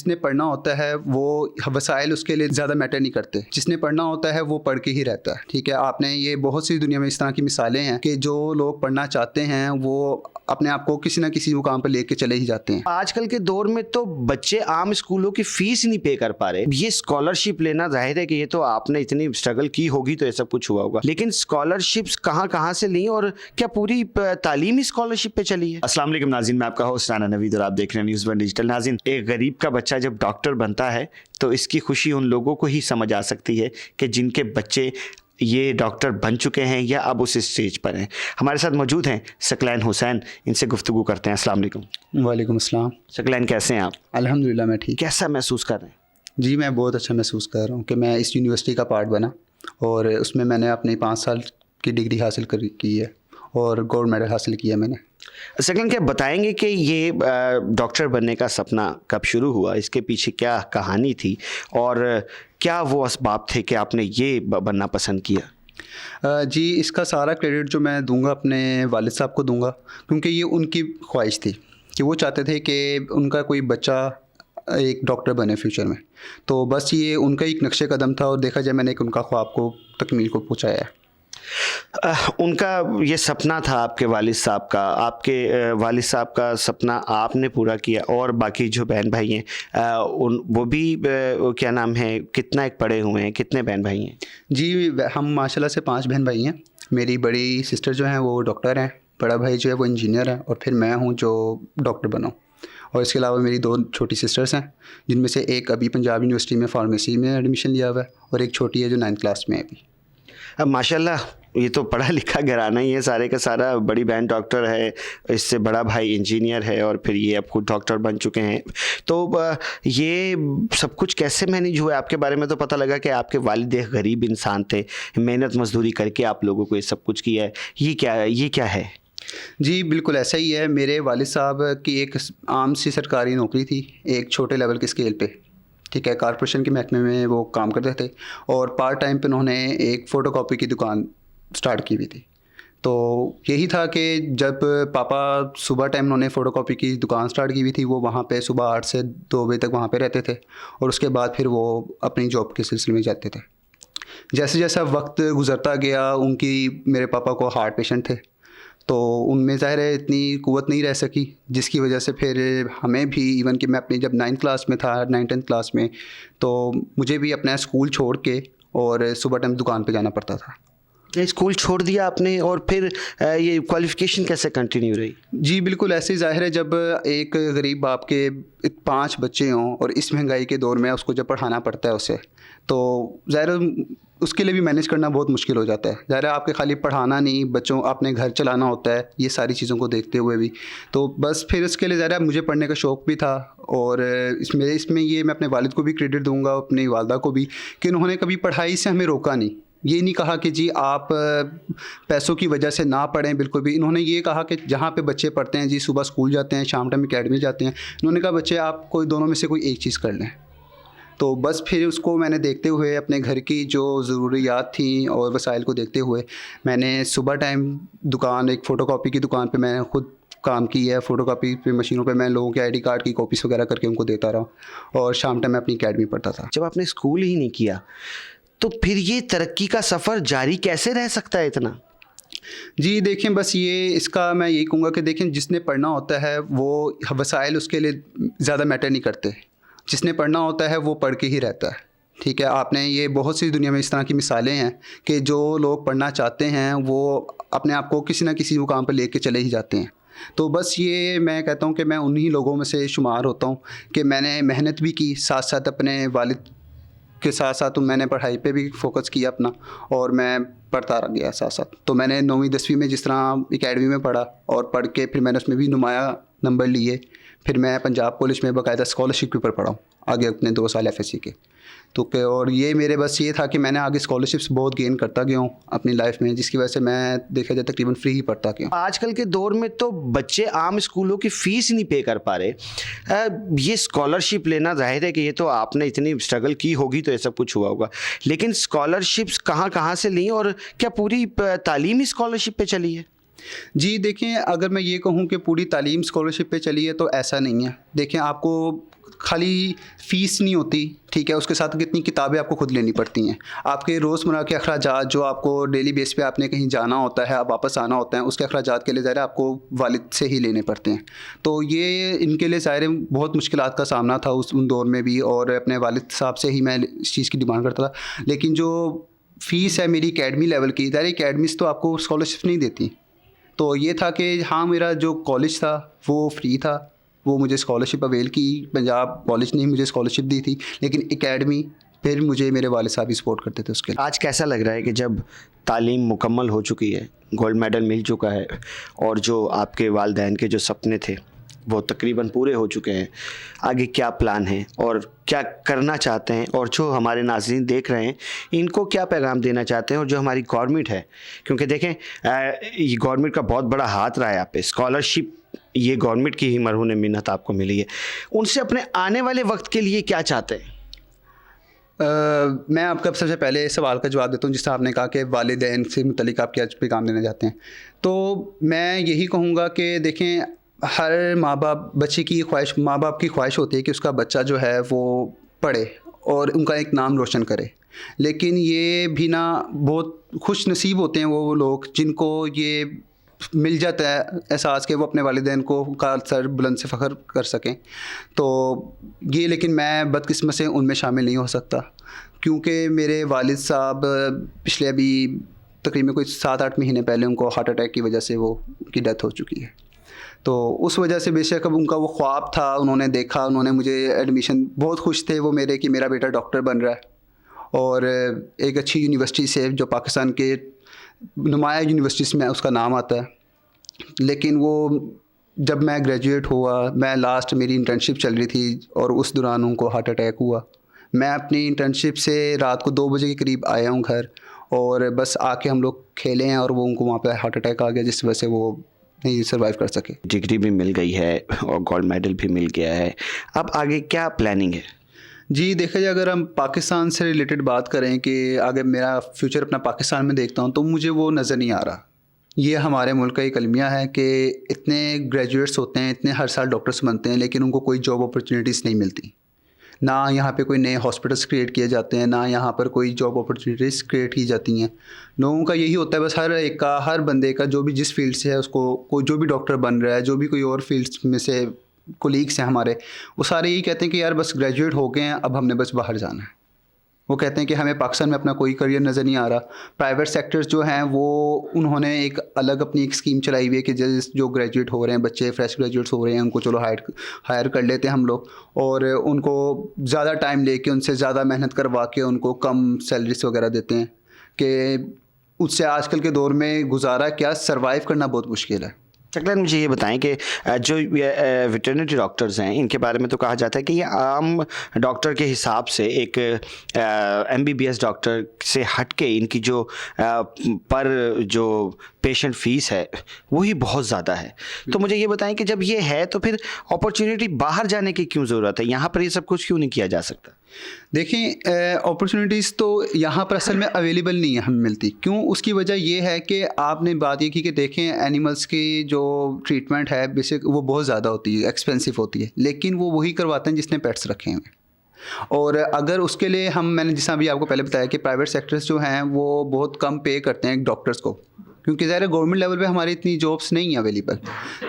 जिसने पढ़ना होता है वो वसाइल उसके लिए ज़्यादा मैटर नहीं करते। जिसने पढ़ना होता है वो पढ़ के ही रहता है। ठीक है, आपने ये बहुत सी दुनिया में इस तरह की मिसालें हैं कि जो लोग पढ़ना चाहते हैं वो अपने आप को किसी ना किसी मुकाम पर लेके चले ही जाते हैं। आजकल के दौर में तो बच्चे आम स्कूलों की फीस नहीं पे कर पा रहे। ये स्कॉलरशिप लेना, जाहिर है कि ये तो आपने इतनी स्ट्रगल की होगी तो ये सब कुछ हुआ होगा, लेकिन स्कॉलरशिप्स कहाँ से ली और क्या पूरी तालीम ही स्कॉलरशिप पे चली है? अस्सलाम वालेकुम नाज़रीन, मैं आपका होस्ट राना नवीद और आप देख रहे हैं न्यूज़ वन डिजिटल। नाज़रीन, एक गरीब का बच्चा जब डॉक्टर बनता है तो इसकी खुशी उन लोगों को ही समझ आ सकती है कि जिनके बच्चे ये डॉक्टर बन चुके हैं या अब उस स्टेज पर हैं। हमारे साथ मौजूद हैं सकलैन हुसैन, इनसे गुफ्तगू करते हैं। अस्सलाम वालेकुम। वालेकुम अस्सलाम। सकलैन, कैसे हैं आप? अल्हम्दुलिल्लाह मैं ठीक। कैसा महसूस कर रहे हैं? जी मैं बहुत अच्छा महसूस कर रहा हूँ कि मैं इस यूनिवर्सिटी का पार्ट बना और उसमें मैंने अपनी 5 साल की डिग्री हासिल की है और गोल्ड मेडल हासिल किया मैंने। सेकंड, क्या बताएंगे कि ये डॉक्टर बनने का सपना कब शुरू हुआ, इसके पीछे क्या कहानी थी और क्या वो असबाब थे कि आपने ये बनना पसंद किया? जी इसका सारा क्रेडिट जो मैं दूंगा अपने वालिद साहब को दूंगा, क्योंकि ये उनकी ख्वाहिश थी कि वो चाहते थे कि उनका कोई बच्चा एक डॉक्टर बने फ्यूचर में। तो बस ये उनका एक नक्शे कदम था और देखा जाए मैंने एक उनका ख्वाब को तकमील को पहुँचाया है। उनका ये सपना था आपके वालिद साहब का, आपके वालिद साहब का सपना आपने पूरा किया और बाकी जो बहन भाई हैं उन वो भी क्या नाम है, कितना एक पढ़े हुए हैं, कितने बहन भाई हैं? जी हम माशाल्लाह से 5 बहन भाई हैं। मेरी बड़ी सिस्टर जो हैं वो डॉक्टर हैं, बड़ा भाई जो है वो इंजीनियर है और फिर मैं हूँ जो डॉक्टर बना हूँ। और इसके अलावा मेरी 2 छोटी सिस्टर्स हैं, जिनमें से एक अभी पंजाब यूनिवर्सिटी में फार्मेसी में एडमिशन लिया हुआ है और एक छोटी है जो 9th क्लास में है अभी। अब माशाल्लाह ये तो पढ़ा लिखा घराना ही है सारे का सारा। बड़ी बहन डॉक्टर है, इससे बड़ा भाई इंजीनियर है और फिर ये अब खुद डॉक्टर बन चुके हैं। तो ये सब कुछ कैसे मैनेज हुआ? आपके बारे में तो पता लगा कि आपके वालिद एक गरीब इंसान थे, मेहनत मजदूरी करके आप लोगों को ये सब कुछ किया है। ये क्या है? जी बिल्कुल ऐसा ही है। मेरे वालिद साहब की एक आम सी सरकारी नौकरी थी, एक छोटे लेवल के स्केल पे। ठीक है, कॉरपोरेशन के महकमे में वो काम करते थे और पार्ट टाइम पे उन्होंने एक फ़ोटोकॉपी की दुकान स्टार्ट की हुई थी। तो यही था कि जब पापा सुबह टाइम उन्होंने फ़ोटोकॉपी की दुकान स्टार्ट की हुई थी, वो वहाँ पे सुबह 8 से 2 बजे तक वहाँ पे रहते थे और उसके बाद फिर वो अपनी जॉब के सिलसिले में जाते थे। जैसे जैसा वक्त गुज़रता गया, उनकी मेरे पापा को हार्ट पेशेंट थे, तो उनमें ज़ाहिर है इतनी क़ुव्वत नहीं रह सकी, जिसकी वजह से फिर हमें भी इवन कि मैं अपनी जब 9th क्लास में था, 9th-10th क्लास में, तो मुझे भी अपना स्कूल छोड़ के और सुबह टाइम दुकान पे जाना पड़ता था। ये स्कूल छोड़ दिया आपने और फिर ये क्वालिफ़िकेशन कैसे कंटिन्यू रही? जी बिल्कुल ऐसे ही ज़ाहिर है, जब एक गरीब बाप के 5 बच्चे हों और इस महंगाई के दौर में उसको जब पढ़ाना पड़ता है उसे, तो ज़ाहिर है उसके लिए भी मैनेज करना बहुत मुश्किल हो जाता है। ज़ाहिर है आपके खाली पढ़ाना नहीं, बच्चों अपने घर चलाना होता है, ये सारी चीज़ों को देखते हुए भी। तो बस फिर इसके लिए ज़ाहिर है मुझे पढ़ने का शौक़ भी था और इसमें ये मैं अपने वालिद को भी क्रेडिट दूँगा, अपनी वालदा को भी, कि उन्होंने कभी पढ़ाई से हमें रोका नहीं। ये नहीं कहा कि जी आप पैसों की वजह से ना पढ़ें, बिल्कुल भी। इन्होंने ये कहा कि जहाँ पे बच्चे पढ़ते हैं जी, सुबह स्कूल जाते हैं, शाम टाइम एकेडमी जाते हैं, इन्होंने कहा बच्चे आप कोई दोनों में से कोई एक चीज़ कर लें। तो बस फिर उसको मैंने देखते हुए अपने घर की जो ज़रूरियात थी और वसाइल को देखते हुए मैंने सुबह टाइम दुकान, एक फ़ोटोकॉपी की दुकान पे मैं खुद काम की है। फ़ोटोकॉपी पे मशीनों पे मैं लोगों के आईडी कार्ड की कॉपीज़ वगैरह करके उनको देता रहा और शाम टाइम मैं अपनी एकेडमी पढ़ता था। जब आपने स्कूल ही नहीं किया तो फिर ये तरक्की का सफ़र जारी कैसे रह सकता है इतना? जी देखें, बस ये इसका मैं यही कहूँगा कि देखें, जिसने पढ़ना होता है वो वसाइल उसके लिए ज़्यादा मैटर नहीं करते। जिसने पढ़ना होता है वो पढ़ के ही रहता है। ठीक है, आपने ये बहुत सी दुनिया में इस तरह की मिसालें हैं कि जो लोग पढ़ना चाहते हैं वो अपने आप को किसी न किसी मुकाम पर लेके चले ही जाते हैं। तो बस ये मैं कहता हूँ कि मैं उन्हीं लोगों में से शुमार होता हूँ कि मैंने मेहनत भी की, साथ साथ अपने वालिद के साथ साथ मैंने पढ़ाई पे भी फ़ोकस किया अपना और मैं पढ़ता रह गया साथ साथ। तो मैंने 9वीं 10वीं में जिस तरह एकेडमी में पढ़ा और पढ़ के फिर मैंने उसमें भी नुमाया नंबर लिए, फिर मैं पंजाब कॉलेज में बाकायदा स्कॉलरशिप के ऊपर पढ़ा हूँ आगे अपने 2 साल एफएससी के। तो और ये मेरे बस ये था कि मैंने आगे स्कॉलरशिप्स बहुत गेन करता गया हूँ अपनी लाइफ में, जिसकी वजह से मैं देखा जाए तकरीबन फ्री ही पढ़ता गया हूँ। आजकल के दौर में तो बच्चे आम स्कूलों की फ़ीस नहीं पे कर पा रहे। ये स्कॉलरशिप लेना, जाहिर है कि ये तो आपने इतनी स्ट्रगल की होगी तो ये सब कुछ हुआ होगा, लेकिन स्कॉलरशिप्स कहाँ से ली और क्या पूरी तालीम ही स्कॉलरशिप पे चली है? जी देखें, अगर मैं ये कहूँ कि पूरी तालीम स्कॉलरशिप पे चली है तो ऐसा नहीं है। देखें, आपको खाली फ़ीस नहीं होती, ठीक है, उसके साथ कितनी किताबें आपको खुद लेनी पड़ती हैं। आपके रोज़मर्रा के अखराजात जो आपको डेली बेस पे आपने कहीं जाना होता है, अब वापस आना होता है, उसके अखराजात के लिए ज़ाहिर है आपको वालिद से ही लेने पड़ते हैं। तो ये इनके लिए ज़ाहिर है बहुत मुश्किलात का सामना था उन दौर में भी, और अपने वालिद साहब से ही मैं इस चीज़ की डिमांड करता था। लेकिन जो फ़ीस है मेरी एकेडमी लेवल की, ज़ाहिर एकेडमीज़ तो आपको स्कॉलरशिप नहीं देती। तो ये था कि हाँ, मेरा जो कॉलेज था वो फ्री था, वो मुझे स्कॉलरशिप अवेल की, पंजाब कॉलेज ने मुझे स्कॉलरशिप दी थी, लेकिन एकेडमी फिर मुझे मेरे वालिद साहब ही सपोर्ट करते थे उसके लिए। आज कैसा लग रहा है कि जब तालीम मुकम्मल हो चुकी है, गोल्ड मेडल मिल चुका है, और जो आपके वालिदैन के जो सपने थे वो तकरीबन पूरे हो चुके हैं, आगे क्या प्लान है और क्या करना चाहते हैं, और जो हमारे नाज़रीन देख रहे हैं इनको क्या पैगाम देना चाहते हैं, और जो हमारी गवर्नमेंट है, क्योंकि देखें ये गवर्नमेंट का बहुत बड़ा हाथ रहा है आप पे, स्कॉलरशिप ये गवर्नमेंट की ही मरहून मिन्नत आपको मिली है, उनसे अपने आने वाले वक्त के लिए क्या चाहते हैं? मैं आपका सबसे पहले सवाल का जवाब देता हूँ, जिससे आपने कहा कि वालिदैन से मुतल्लिक आप क्या पैगाम देना चाहते हैं। तो मैं यही कहूँगा कि देखें, हर माँ बाप बच्चे की ख्वाहिश, माँ बाप की ख्वाहिश होती है कि उसका बच्चा जो है वो पढ़े और उनका एक नाम रोशन करे। लेकिन ये भी ना बहुत खुश नसीब होते हैं वो लोग जिनको ये मिल जाता है एहसास कि वो अपने वालिदैन को का सर बुलंद से फ़ख्र कर सकें। तो ये, लेकिन मैं बदकिस्मत से उनमें शामिल नहीं हो सकता, क्योंकि मेरे वालिद साहब पिछले अभी तकरीबन कोई 7-8 महीने पहले उनको हार्ट अटैक की वजह से वो उनकी डेथ हो चुकी है। तो उस वजह से बेशक अब उनका वो ख्वाब था, उन्होंने देखा, उन्होंने मुझे एडमिशन, बहुत खुश थे वो मेरे कि मेरा बेटा डॉक्टर बन रहा है, और एक अच्छी यूनिवर्सिटी से जो पाकिस्तान के नुमाया यूनिवर्सिटीज़ में उसका नाम आता है। लेकिन वो जब मैं ग्रेजुएट हुआ, मैं लास्ट मेरी इंटर्नशिप चल रही थी और उस दौरान उनको हार्ट अटैक हुआ। मैं अपनी इंटर्नशिप से रात को 2 बजे के करीब आया हूँ घर, और बस आके हम लोग खेले हैं और वो उनको वहाँ पे हार्ट अटैक आ गया, जिस वजह से वो नहीं सर्वाइव कर सके। डिग्री भी मिल गई है और गोल्ड मेडल भी मिल गया है, अब आगे क्या प्लानिंग है? जी, देखा जाए अगर हम पाकिस्तान से रिलेटेड बात करें कि आगे मेरा फ्यूचर अपना पाकिस्तान में देखता हूँ, तो मुझे वो नज़र नहीं आ रहा। ये हमारे मुल्क का एक अलमिया है कि इतने ग्रेजुएट्स होते हैं, इतने हर साल डॉक्टर्स बनते हैं, लेकिन उनको कोई जॉब अपॉर्चुनिटीज़ नहीं मिलती। ना यहाँ पे कोई नए हॉस्पिटल्स क्रिएट किए जाते हैं, ना यहाँ पर कोई जॉब अपॉर्चुनिटीज़ क्रिएट की जाती हैं। लोगों का यही होता है, बस हर एक का, हर बंदे का, जो भी जिस फील्ड से है उसको, कोई जो भी डॉक्टर बन रहा है, जो भी कोई और फील्ड्स में से कोलीग्स हैं हमारे, वो सारे यही कहते हैं कि यार बस ग्रेजुएट हो गए हैं, अब हमने बस बाहर जाना है। वो कहते हैं कि हमें पाकिस्तान में अपना कोई करियर नज़र नहीं आ रहा। प्राइवेट सेक्टर्स जो हैं वो, उन्होंने एक अलग अपनी एक स्कीम चलाई हुई है कि जो ग्रेजुएट हो रहे हैं बच्चे, फ्रेश ग्रेजुएट्स हो रहे हैं, उनको चलो हायर कर लेते हैं हम लोग, और उनको ज़्यादा टाइम लेके उनसे ज़्यादा मेहनत करवा के उनको कम सैलरीज वगैरह देते हैं, कि उससे आजकल के दौर में गुजारा क्या, सर्वाइव करना बहुत मुश्किल है। चकलन, मुझे ये बताएं कि जो वेटरनरी डॉक्टर्स हैं, इनके बारे में तो कहा जाता है कि ये आम डॉक्टर के हिसाब से एक MBBS डॉक्टर से हट के इनकी जो पर जो पेशेंट फीस है वही बहुत ज़्यादा है। तो मुझे ये बताएं कि जब ये है तो फिर अपॉर्चुनिटी बाहर जाने की क्यों ज़रूरत है, यहाँ पर ये सब कुछ क्यों नहीं किया जा सकता? देखें, अपॉर्चुनिटीज़ तो यहाँ पर असल में अवेलेबल नहीं है, हमें मिलती। क्यों? उसकी वजह ये है कि आपने बात ये की कि देखें, एनिमल्स की जो ट्रीटमेंट है बेसिक वो बहुत ज़्यादा होती है, एक्सपेंसिव होती है, लेकिन वो वही करवाते हैं जिसने पेट्स रखे हुए हैं। और अगर उसके लिए मैंने जैसा अभी आपको पहले बताया कि प्राइवेट सेक्टर्स जो हैं वो बहुत कम पे करते हैं डॉक्टर्स को, क्योंकि ज़ाहिर गवर्नमेंट लेवल पे हमारी इतनी जॉब्स नहीं है अवेलेबल।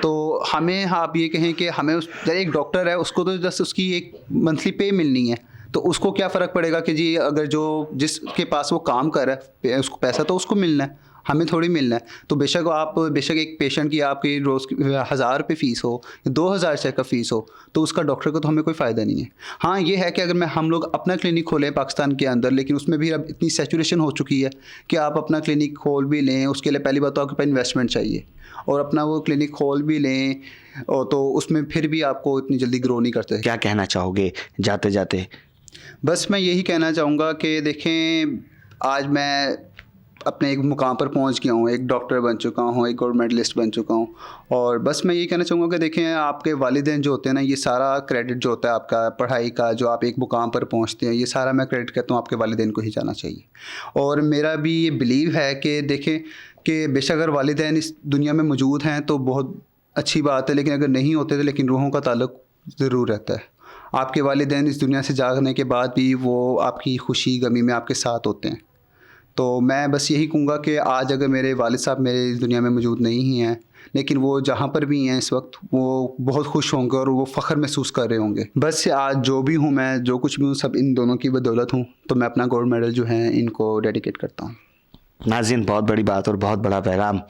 तो हमें, हाँ, आप ये कहें कि हमें एक डॉक्टर है उसको तो जस्ट उसकी एक मंथली पे मिलनी है, तो उसको क्या फ़र्क पड़ेगा कि जी अगर जो जिसके पास वो काम कर रहा है उसको पैसा तो उसको मिलना है, हमें थोड़ी मिलना है। तो बेशक एक पेशेंट की आपकी रोज़ की 1000 रुपये फ़ीस हो, 2000 से का फ़ीस हो, तो उसका डॉक्टर को तो हमें कोई फ़ायदा नहीं है। हाँ, ये है कि अगर हम लोग अपना क्लिनिक खोलें पाकिस्तान के अंदर, लेकिन उसमें भी अब इतनी सैचुरेशन हो चुकी है कि आप अपना क्लिनिक खोल भी लें, उसके लिए पहली बात तो आपके पास इन्वेस्टमेंट चाहिए, और अपना वो क्लिनिक खोल भी लें और तो उसमें फिर भी आपको इतनी जल्दी ग्रो नहीं करते। क्या कहना चाहोगे जाते जाते? बस मैं यही कहना चाहूँगा कि देखें, आज मैं अपने एक मुकाम पर पहुंच गया हूँ, एक डॉक्टर बन चुका हूँ, एक गोल्ड मेडलिस्ट बन चुका हूँ, और बस मैं यही कहना चाहूँगा कि देखें, आपके वालिदैन जो होते हैं ना, ये सारा क्रेडिट जो होता है आपका पढ़ाई का, जो आप एक मुकाम पर पहुँचते हैं, ये सारा मैं क्रेडिट कहता हूँ आपके वालिदैन को ही जाना चाहिए। और मेरा भी ये बिलीव है कि देखें कि बेशक अगर वालिदैन इस दुनिया में मौजूद हैं तो बहुत अच्छी बात है, लेकिन अगर नहीं होते तो लेकिन रूहों का ताल्लुक़ ज़रूर रहता है। आपके वालिदैन इस दुनिया से जाने के बाद भी वो आपकी खुशी गमी में आपके साथ होते हैं। तो मैं बस यही कहूँगा कि आज अगर मेरे वालिद साहब मेरे इस दुनिया में मौजूद नहीं ही हैं, लेकिन वो जहाँ पर भी हैं इस वक्त वो बहुत खुश होंगे और वो फ़ख्र महसूस कर रहे होंगे। बस आज जो भी हूँ मैं, जो कुछ भी हूँ, सब इन दोनों की बदौलत हूँ। तो मैं अपना गोल्ड मेडल जो है इनको डेडिकेट करता हूँ। नाज़रीन, बहुत बड़ी बात और बहुत बड़ा पैगाम।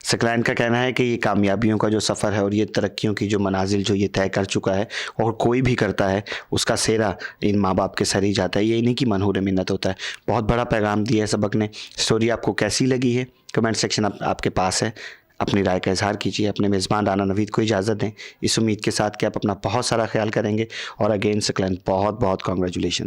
सकलैन का कहना है कि ये कामयाबियों का जो सफ़र है और ये तरक्कियों की जो मनाजिल जो ये तय कर चुका है और कोई भी करता है उसका सेहरा इन माँ बाप के सर ही जाता है। ये नहीं कि मनहूर मिन्नत होता है। बहुत बड़ा पैगाम दिया है सबक ने। स्टोरी आपको कैसी लगी है कमेंट सेक्शन आपके पास है। अपनी राय का इजहार कीजिए। अपने मेज़बान राना नवीद को इजाज़त दें इस उम्मीद के साथ कि आप अपना बहुत सारा ख्याल करेंगे। और अगेन सकलैन बहुत बहुत कॉन्ग्रेचुलेशन।